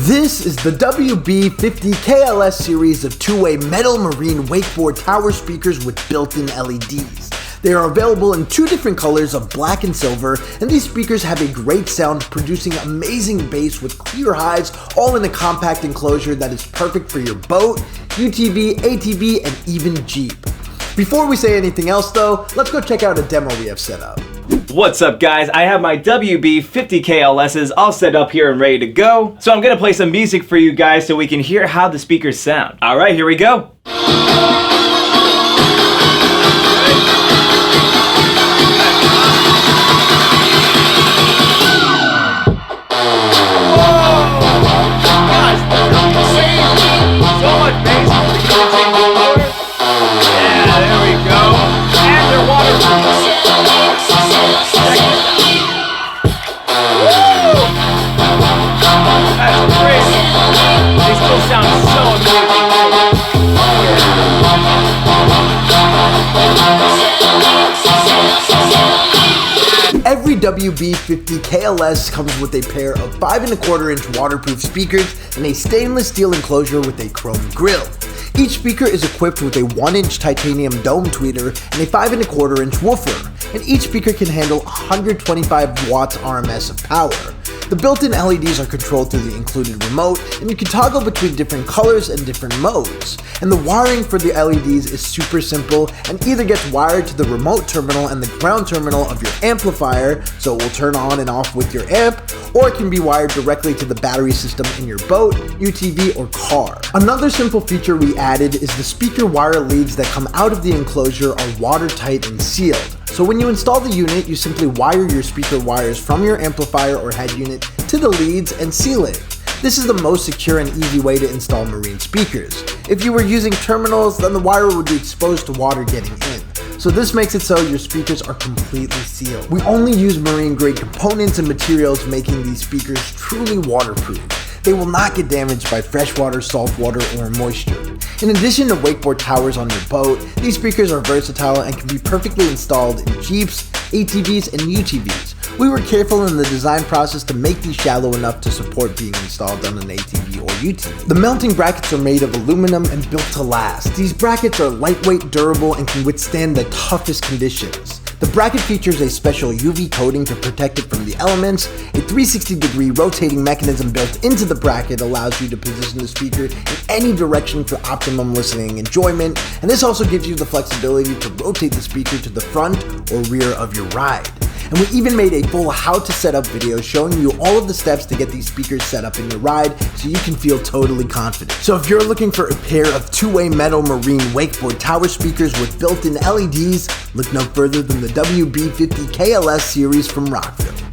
This is the WB50KLS series of two-way metal marine wakeboard tower speakers with built-in LEDs. They are available in two different colors of black and silver, and these speakers have a great sound, producing amazing bass with clear highs, all in a compact enclosure that is perfect for your boat, UTV, ATV, and even Jeep. Before we say anything else though, let's go check out a demo we have set up. What's up guys, I have my WB50KLS's all set up here and ready to go. So I'm gonna play some music for you guys so we can hear how the speakers sound. Alright, here we go. Every WB50KLS comes with a pair of 5¼ inch waterproof speakers and a stainless steel enclosure with a chrome grille. Each speaker is equipped with a 1-inch titanium dome tweeter and a 5¼ inch woofer, and each speaker can handle 125 watts RMS of power. The built-in LEDs are controlled through the included remote, and you can toggle between different colors and different modes. And the wiring for the LEDs is super simple and either gets wired to the remote terminal and the ground terminal of your amplifier, so it will turn on and off with your amp, or it can be wired directly to the battery system in your boat, UTV, or car. Another simple feature we added is the speaker wire leads that come out of the enclosure are watertight and sealed. So when you install the unit, you simply wire your speaker wires from your amplifier or head unit to the leads and seal it. This is the most secure and easy way to install marine speakers. If you were using terminals, then the wire would be exposed to water getting in. So this makes it so your speakers are completely sealed. We only use marine grade components and materials, making these speakers truly waterproof. They will not get damaged by freshwater, saltwater, or moisture. In addition to wakeboard towers on your boat, these speakers are versatile and can be perfectly installed in Jeeps, ATVs, and UTVs. We were careful in the design process to make these shallow enough to support being installed on an ATV or UTV. The mounting brackets are made of aluminum and built to last. These brackets are lightweight, durable, and can withstand the toughest conditions. The bracket features a special UV coating to protect it from the elements. A 360-degree rotating mechanism built into the bracket allows you to position the speaker in any direction for optimum listening enjoyment, and this also gives you the flexibility to rotate the speaker to the front or rear of your ride. And we even made a full how to set up video showing you all of the steps to get these speakers set up in your ride so you can feel totally confident. So if you're looking for a pair of two-way metal marine wakeboard tower speakers with built-in LEDs, look no further than the WB50KLS series from Rockville.